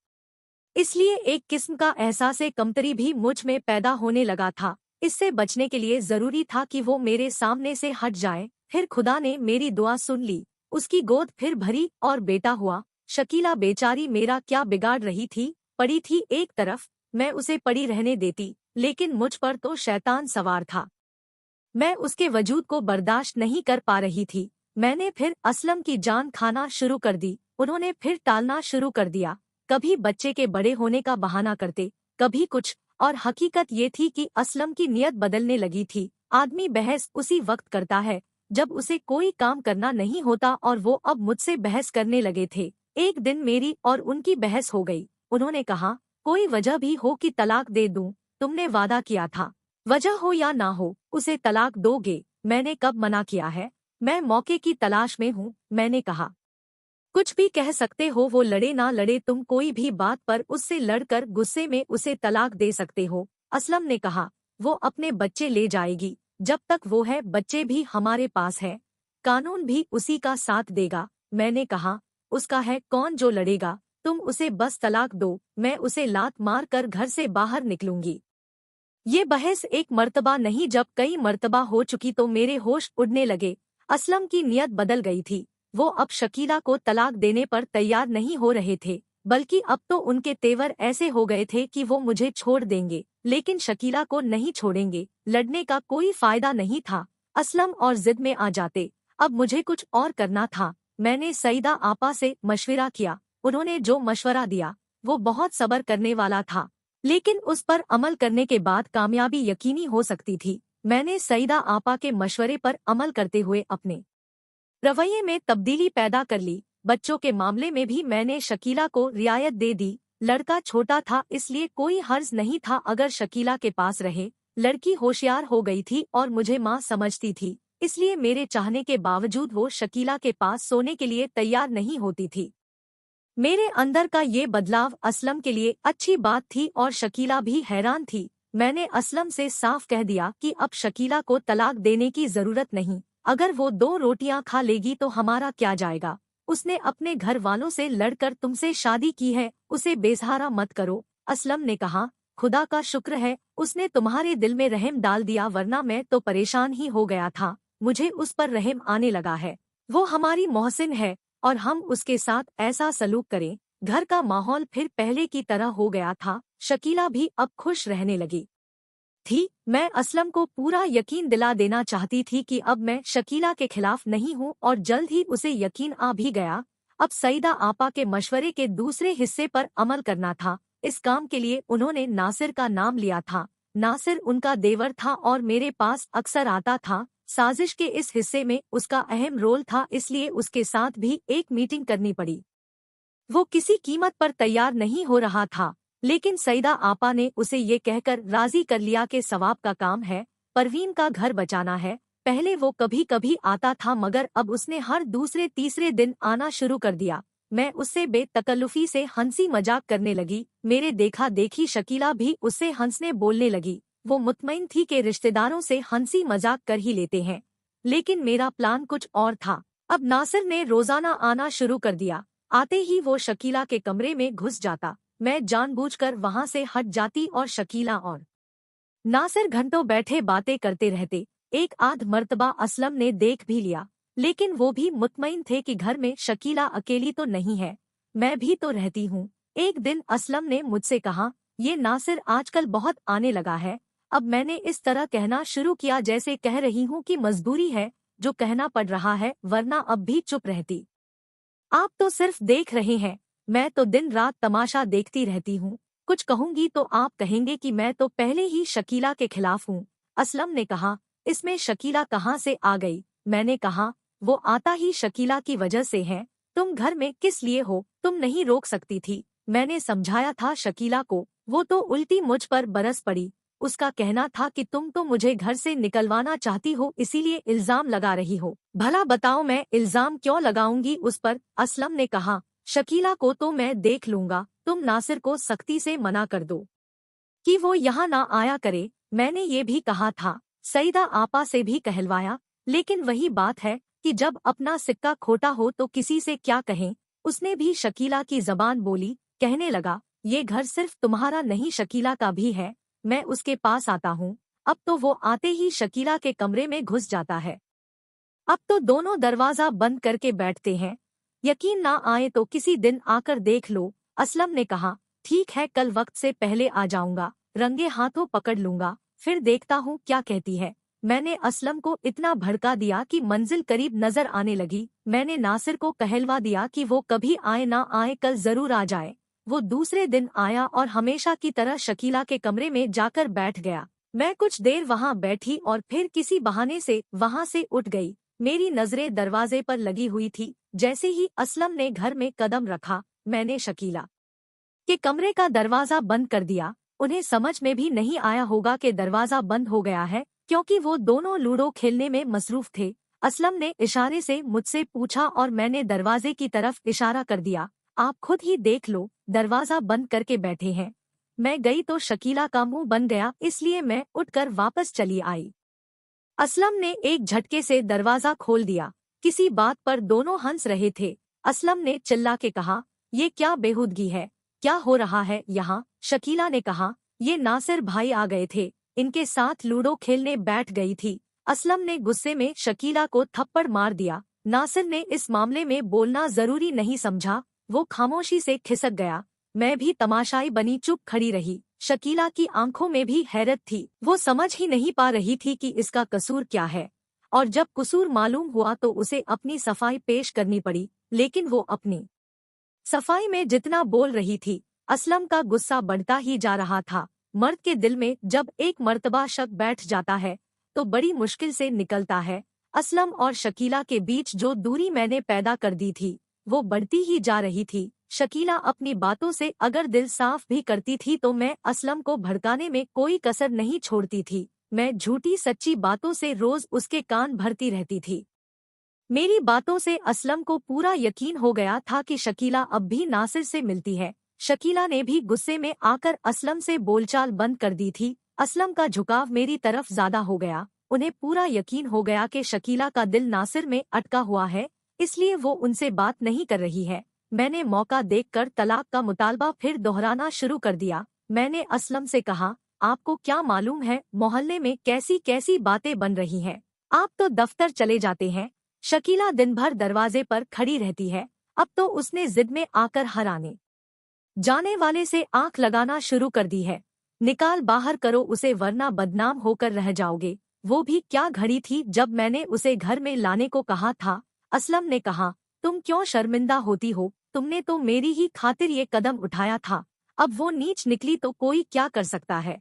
इसलिए एक किस्म का एहसास कमतरी भी मुझ में पैदा होने लगा था। इससे बचने के लिए जरूरी था कि वो मेरे सामने से हट जाए। फिर खुदा ने मेरी दुआ सुन ली। उसकी गोद फिर भरी और बेटा हुआ। शकीला बेचारी मेरा क्या बिगाड़ रही थी, पड़ी थी एक तरफ। मैं उसे पड़ी रहने देती, लेकिन मुझ पर तो शैतान सवार था। मैं उसके वजूद को बर्दाश्त नहीं कर पा रही थी। मैंने फिर असलम की जान खाना शुरू कर दी। उन्होंने फिर टालना शुरू कर दिया। कभी बच्चे के बड़े होने का बहाना करते, कभी कुछ। और हकीकत ये थी कि असलम की नीयत बदलने लगी थी। आदमी बहस उसी वक्त करता है जब उसे कोई काम करना नहीं होता, और वो अब मुझसे बहस करने लगे थे। एक दिन मेरी और उनकी बहस हो गई। उन्होंने कहा, कोई वजह भी हो कि तलाक दे दूं, तुमने वादा किया था, वजह हो या ना हो उसे तलाक दोगे। मैंने कब मना किया है? मैं मौके की तलाश में हूँ, मैंने कहा। कुछ भी कह सकते हो, वो लड़े ना लड़े, तुम कोई भी बात पर उससे लड़कर गुस्से में उसे तलाक दे सकते हो। असलम ने कहा, वो अपने बच्चे ले जाएगी। जब तक वो है बच्चे भी हमारे पास है, कानून भी उसी का साथ देगा। मैंने कहा, उसका है कौन जो लड़ेगा? तुम उसे बस तलाक दो, मैं उसे लात मार कर घर से बाहर निकलूंगी। ये बहस एक मर्तबा नहीं, जब कई मर्तबा हो चुकी तो मेरे होश उड़ने लगे। असलम की नीयत बदल गई थी। वो अब शकीला को तलाक देने पर तैयार नहीं हो रहे थे, बल्कि अब तो उनके तेवर ऐसे हो गए थे कि वो मुझे छोड़ देंगे, लेकिन शकीला को नहीं छोड़ेंगे। लड़ने का कोई फायदा नहीं था। असलम और जिद में आ जाते। अब मुझे कुछ और करना था। मैंने सईदा आपा से मशविरा किया। उन्होंने जो मशवरा दिया वो बहुत सब्र करने वाला था, लेकिन उस पर अमल करने के बाद कामयाबी यकीनी हो सकती थी। मैंने सईदा आपा के मशवरे पर अमल करते हुए अपने रवैये में तब्दीली पैदा कर ली। बच्चों के मामले में भी मैंने शकीला को रियायत दे दी। लड़का छोटा था, इसलिए कोई हर्ज नहीं था अगर शकीला के पास रहे। लड़की होशियार हो गई थी और मुझे माँ समझती थी, इसलिए मेरे चाहने के बावजूद वो शकीला के पास सोने के लिए तैयार नहीं होती थी। मेरे अंदर का ये बदलाव असलम के लिए अच्छी बात थी और शकीला भी हैरान थी। मैंने असलम से साफ कह दिया कि अब शकीला को तलाक देने की जरूरत नहीं। अगर वो 2 रोटियां खा लेगी तो हमारा क्या जाएगा? उसने अपने घर वालों से लड़कर तुमसे शादी की है, उसे बेसहारा मत करो। असलम ने कहा, खुदा का शुक्र है उसने तुम्हारे दिल में रहम डाल दिया, वरना मैं तो परेशान ही हो गया था। मुझे उस पर रहम आने लगा है। वो हमारी मोहसिन है और हम उसके साथ ऐसा सलूक करें। घर का माहौल फिर पहले की तरह हो गया था। शकीला भी अब खुश रहने लगी थी। मैं असलम को पूरा यकीन दिला देना चाहती थी कि अब मैं शकीला के खिलाफ नहीं हूँ, और जल्द ही उसे यकीन आ भी गया। अब सईदा आपा के मशवरे के दूसरे हिस्से पर अमल करना था। इस काम के लिए उन्होंने नासिर का नाम लिया था। नासिर उनका देवर था और मेरे पास अक्सर आता था। साजिश के इस हिस्से में उसका अहम रोल था, इसलिए उसके साथ भी एक मीटिंग करनी पड़ी। वो किसी कीमत पर तैयार नहीं हो रहा था, लेकिन सईदा आपा ने उसे ये कहकर राजी कर लिया कि सवाब का काम है, परवीन का घर बचाना है। पहले वो कभी कभी आता था, मगर अब उसने हर दूसरे तीसरे दिन आना शुरू कर दिया। मैं उससे बेतकल्लुफी से हंसी मजाक करने लगी। मेरे देखा देखी शकीला भी उससे हंसने बोलने लगी। वो मुतमईन थी कि रिश्तेदारों से हंसी मजाक कर ही लेते हैं, लेकिन मेरा प्लान कुछ और था। अब नासिर ने रोजाना आना शुरू कर दिया। आते ही वो शकीला के कमरे में घुस जाता। मैं जानबूझकर वहां से हट जाती और शकीला और नासिर घंटों बैठे बातें करते रहते। एक आध मर्तबा असलम ने देख भी लिया, लेकिन वो भी मुतमईन थे कि घर में शकीला अकेली तो नहीं है, मैं भी तो रहती हूँ। एक दिन असलम ने मुझसे कहा, ये नासिर आजकल बहुत आने लगा है। अब मैंने इस तरह कहना शुरू किया जैसे कह रही हूँ कि मजबूरी है जो कहना पड़ रहा है, वरना अब भी चुप रहती। आप तो सिर्फ देख रहे हैं, मैं तो दिन रात तमाशा देखती रहती हूँ। कुछ कहूंगी तो आप कहेंगे कि मैं तो पहले ही शकीला के खिलाफ हूँ। असलम ने कहा, इसमें शकीला कहाँ से आ गई? मैंने कहा, वो आता ही शकीला की वजह से है। तुम घर में किस लिए हो? तुम नहीं रोक सकती थी। मैंने समझाया था शकीला को, वो तो उल्टी मुझ पर बरस पड़ी। उसका कहना था कि तुम तो मुझे घर से निकलवाना चाहती हो, इसीलिए इल्जाम लगा रही हो। भला बताओ, मैं इल्जाम क्यों लगाऊंगी उस पर? असलम ने कहा, शकीला को तो मैं देख लूंगा, तुम नासिर को सख्ती से मना कर दो कि वो यहाँ ना आया करे। मैंने ये भी कहा था, सईदा आपा से भी कहलवाया, लेकिन वही बात है कि जब अपना सिक्का खोटा हो तो किसी से क्या कहें। उसने भी शकीला की जबान बोली, कहने लगा, ये घर सिर्फ तुम्हारा नहीं शकीला का भी है। मैं उसके पास आता हूँ। अब तो वो आते ही शकीला के कमरे में घुस जाता है। अब तो दोनों दरवाजा बंद करके बैठते हैं। यकीन ना आए तो किसी दिन आकर देख लो। असलम ने कहा, ठीक है, कल वक्त से पहले आ जाऊंगा, रंगे हाथों पकड़ लूंगा, फिर देखता हूँ क्या कहती है। मैंने असलम को इतना भड़का दिया कि मंजिल करीब नजर आने लगी। मैंने नासिर को कहलवा दिया कि वो कभी आए ना आए, कल जरूर आ जाए। वो दूसरे दिन आया और हमेशा की तरह शकीला के कमरे में जाकर बैठ गया। मैं कुछ देर वहां बैठी और फिर किसी बहाने से वहां से उठ गई। मेरी नजरें दरवाजे पर लगी हुई थी। जैसे ही असलम ने घर में कदम रखा, मैंने शकीला के कमरे का दरवाजा बंद कर दिया। उन्हें समझ में भी नहीं आया होगा कि दरवाजा बंद हो गया है, क्योंकि वो दोनों लूडो खेलने में मसरूफ थे। असलम ने इशारे से मुझसे पूछा और मैंने दरवाजे की तरफ इशारा कर दिया। आप खुद ही देख लो, दरवाजा बंद करके बैठे हैं। मैं गई तो शकीला का मुंह बन गया, इसलिए मैं उठकर वापस चली आई। असलम ने एक झटके से दरवाजा खोल दिया। किसी बात पर दोनों हंस रहे थे। असलम ने चिल्ला के कहा, ये क्या बेहूदगी है, क्या हो रहा है यहाँ। शकीला ने कहा, ये नासिर भाई आ गए थे, इनके साथ लूडो खेलने बैठ गई थी। असलम ने गुस्से में शकीला को थप्पड़ मार दिया। नासिर ने इस मामले में बोलना जरूरी नहीं समझा, वो खामोशी से खिसक गया। मैं भी तमाशाई बनी चुप खड़ी रही। शकीला की आंखों में भी हैरत थी। वो समझ ही नहीं पा रही थी कि इसका कसूर क्या है, और जब कसूर मालूम हुआ तो उसे अपनी सफाई पेश करनी पड़ी। लेकिन वो अपनी सफाई में जितना बोल रही थी, असलम का गुस्सा बढ़ता ही जा रहा था। मर्द के दिल में जब एक मर्तबा शक बैठ जाता है तो बड़ी मुश्किल से निकलता है। असलम और शकीला के बीच जो दूरी मैंने पैदा कर दी थी, वो बढ़ती ही जा रही थी। शकीला अपनी बातों से अगर दिल साफ भी करती थी तो मैं असलम को भड़काने में कोई कसर नहीं छोड़ती थी। मैं झूठी सच्ची बातों से रोज उसके कान भरती रहती थी। मेरी बातों से असलम को पूरा यकीन हो गया था कि शकीला अब भी नासिर से मिलती है। शकीला ने भी गुस्से में आकर असलम से बोलचाल बंद कर दी थी। असलम का झुकाव मेरी तरफ ज्यादा हो गया। उन्हें पूरा यकीन हो गया कि शकीला का दिल नासिर में अटका हुआ है, इसलिए वो उनसे बात नहीं कर रही है। मैंने मौका देखकर तलाक का मुतालबा फिर दोहराना शुरू कर दिया। मैंने असलम से कहा, आपको क्या मालूम है मोहल्ले में कैसी कैसी बातें बन रही हैं। आप तो दफ्तर चले जाते हैं, शकीला दिन भर दरवाजे पर खड़ी रहती है। अब तो उसने जिद में आकर हर आने जाने वाले से आंख लगाना शुरू कर दी है। निकाल बाहर करो उसे, वरना बदनाम होकर रह जाओगे। वो भी क्या घड़ी थी जब मैंने उसे घर में लाने को कहा था। असलम ने कहा, तुम क्यों शर्मिंदा होती हो, तुमने तो मेरी ही खातिर ये कदम उठाया था। अब वो नीच निकली तो कोई क्या कर सकता है।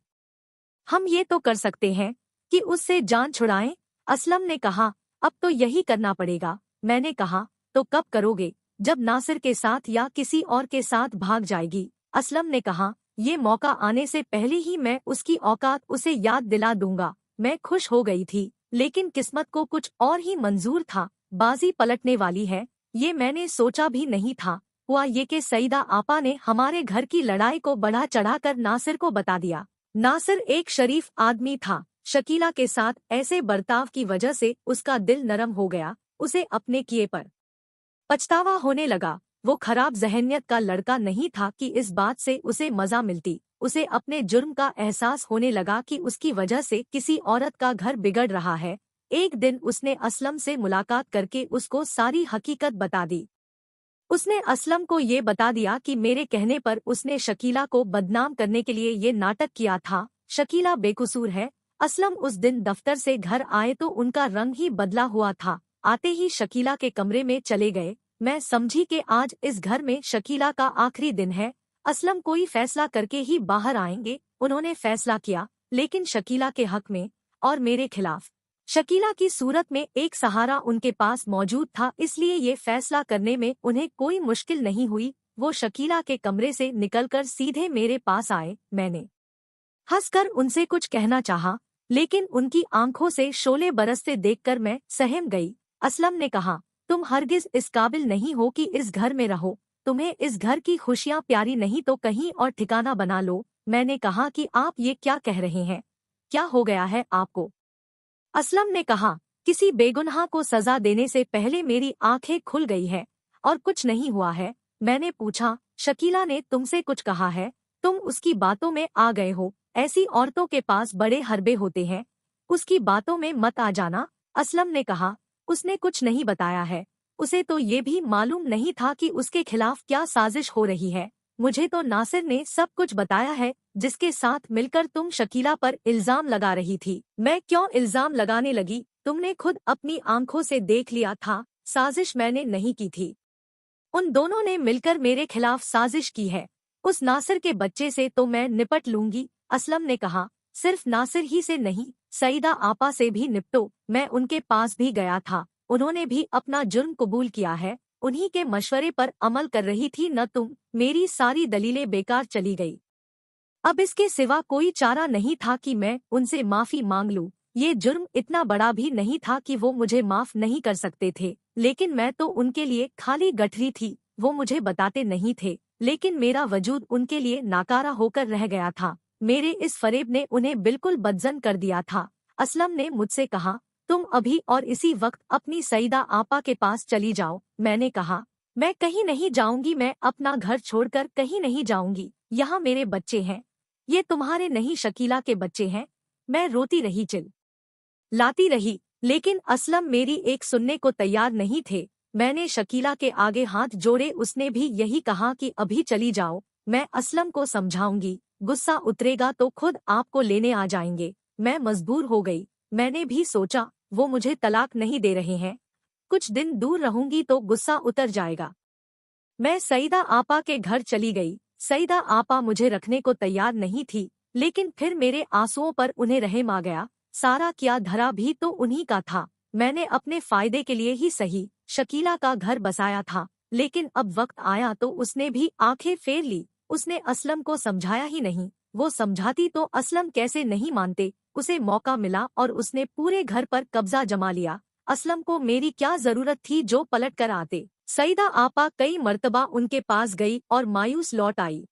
हम ये तो कर सकते हैं कि उससे जान छुड़ाएं। असलम ने कहा, अब तो यही करना पड़ेगा। मैंने कहा, तो कब करोगे, जब नासिर के साथ या किसी और के साथ भाग जाएगी। असलम ने कहा, ये मौका आने से पहले ही मैं उसकी औकात उसे याद दिला दूंगा। मैं खुश हो गई थी, लेकिन किस्मत को कुछ और ही मंजूर था। बाजी पलटने वाली है, ये मैंने सोचा भी नहीं था। हुआ ये कि सईदा आपा ने हमारे घर की लड़ाई को बढ़ा चढ़ाकर नासिर को बता दिया। नासिर एक शरीफ आदमी था। शकीला के साथ ऐसे बर्ताव की वजह से उसका दिल नरम हो गया। उसे अपने किए पर पछतावा होने लगा। वो खराब जहनियत का लड़का नहीं था कि इस बात से उसे मजा मिलती। उसे अपने जुर्म का एहसास होने लगा कि उसकी वजह से किसी औरत का घर बिगड़ रहा है। एक दिन उसने असलम से मुलाकात करके उसको सारी हकीकत बता दी। उसने असलम को ये बता दिया कि मेरे कहने पर उसने शकीला को बदनाम करने के लिए ये नाटक किया था। शकीला बेकसूर है। असलम उस दिन दफ्तर से घर आए तो उनका रंग ही बदला हुआ था। आते ही शकीला के कमरे में चले गए। मैं समझी कि आज इस घर में शकीला का आखिरी दिन है। असलम कोई फैसला करके ही बाहर आएंगे। उन्होंने फैसला किया, लेकिन शकीला के हक में और मेरे खिलाफ। शकीला की सूरत में एक सहारा उनके पास मौजूद था, इसलिए ये फैसला करने में उन्हें कोई मुश्किल नहीं हुई। वो शकीला के कमरे से निकलकर सीधे मेरे पास आए। मैंने हंसकर उनसे कुछ कहना चाहा, लेकिन उनकी आंखों से शोले बरसते देखकर मैं सहम गई। असलम ने कहा, तुम हरगिज इस काबिल नहीं हो कि इस घर में रहो। तुम्हें इस घर की खुशियां प्यारी नहीं तो कहीं और ठिकाना बना लो। मैंने कहा कि आप ये क्या कह रहे हैं, क्या हो गया है आपको। असलम ने कहा, किसी बेगुनाह को सजा देने से पहले मेरी आंखें खुल गई है और कुछ नहीं हुआ है। मैंने पूछा, शकीला ने तुमसे कुछ कहा है? तुम उसकी बातों में आ गए हो। ऐसी औरतों के पास बड़े हरबे होते हैं, उसकी बातों में मत आ जाना। असलम ने कहा, उसने कुछ नहीं बताया है। उसे तो ये भी मालूम नहीं था कि उसके खिलाफ क्या साजिश हो रही है। मुझे तो नासिर ने सब कुछ बताया है, जिसके साथ मिलकर तुम शकीला पर इल्जाम लगा रही थी। मैं क्यों इल्जाम लगाने लगी? तुमने खुद अपनी आंखों से देख लिया था, साजिश मैंने नहीं की थी। उन दोनों ने मिलकर मेरे खिलाफ साजिश की है। उस नासिर के बच्चे से तो मैं निपट लूंगी। असलम ने कहा, सिर्फ नासिर ही से नहीं, सईदा आपा से भी निपटो। मैं उनके पास भी गया था, उन्होंने भी अपना जुर्म कबूल किया है। उन्हीं के मशवरे पर अमल कर रही थी न तुम। मेरी सारी दलीलें बेकार चली गई। अब इसके सिवा कोई चारा नहीं था कि मैं उनसे माफी मांग लूं। ये जुर्म इतना बड़ा भी नहीं था कि वो मुझे माफ नहीं कर सकते थे, लेकिन मैं तो उनके लिए खाली गठरी थी। वो मुझे बताते नहीं थे, लेकिन मेरा वजूद उनके लिए नाकारा होकर रह गया था। मेरे इस फरेब ने उन्हें बिल्कुल बदजन कर दिया था। असलम ने मुझसे कहा, तुम अभी और इसी वक्त अपनी सईदा आपा के पास चली जाओ। मैंने कहा, मैं कहीं नहीं जाऊंगी, मैं अपना घर छोड़कर कहीं नहीं जाऊंगी। यहाँ मेरे बच्चे हैं, ये तुम्हारे नहीं शकीला के बच्चे हैं। मैं रोती रही, लाती रही, लेकिन असलम मेरी एक सुनने को तैयार नहीं थे। मैंने शकीला के आगे हाथ जोड़े, उसने भी यही कहा कि अभी चली जाओ, मैं असलम को समझाऊंगी, गुस्सा उतरेगा तो खुद आपको लेने आ जाएंगे। मैं मजबूर हो गई। मैंने भी सोचा, वो मुझे तलाक नहीं दे रहे हैं, कुछ दिन दूर रहूंगी तो गुस्सा उतर जाएगा। मैं सईदा आपा के घर चली गई। सईदा आपा मुझे रखने को तैयार नहीं थी, लेकिन फिर मेरे आंसुओं पर उन्हें रहम आ गया। सारा क्या धरा भी तो उन्हीं का था। मैंने अपने फायदे के लिए ही सही शकीला का घर बसाया था, लेकिन अब वक्त आया तो उसने भी आंखें फेर ली। उसने असलम को समझाया ही नहीं। वो समझाती तो असलम कैसे नहीं मानते। उसे मौका मिला और उसने पूरे घर पर कब्जा जमा लिया। असलम को मेरी क्या जरूरत थी जो पलट कर आते। सईदा आपा कई मर्तबा उनके पास गई और मायूस लौट आई।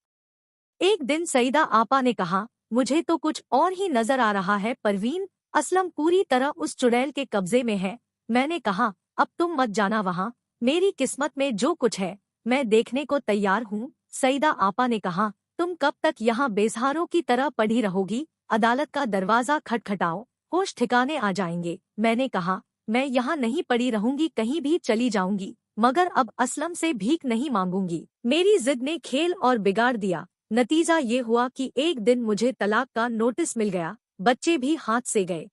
एक दिन सईदा आपा ने कहा, मुझे तो कुछ और ही नजर आ रहा है परवीन, असलम पूरी तरह उस चुड़ैल के कब्जे में है। मैंने कहा, अब तुम मत जाना वहाँ, मेरी किस्मत में जो कुछ है मैं देखने को तैयार हूँ। सईदा आपा ने कहा, तुम कब तक यहाँ बेसहारों की तरह पड़ी रहोगी? अदालत का दरवाजा खटखटाओ, होश ठिकाने आ जाएंगे। मैंने कहा, मैं यहाँ नहीं पड़ी रहूंगी, कहीं भी चली जाऊंगी, मगर अब असलम से भीख नहीं मांगूंगी। मेरी जिद ने खेल और बिगाड़ दिया। नतीजा ये हुआ कि एक दिन मुझे तलाक का नोटिस मिल गया, बच्चे भी हाथ से गए,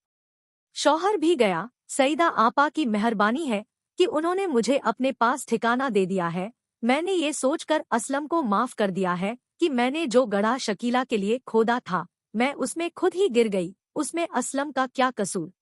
शौहर भी गया। सईदा आपा की मेहरबानी है कि उन्होंने मुझे अपने पास ठिकाना दे दिया है। मैंने ये सोचकर असलम को माफ कर दिया है कि मैंने जो गढ़ा शकीला के लिए खोदा था, मैं उसमें खुद ही गिर गई। उसमें असलम का क्या कसूर?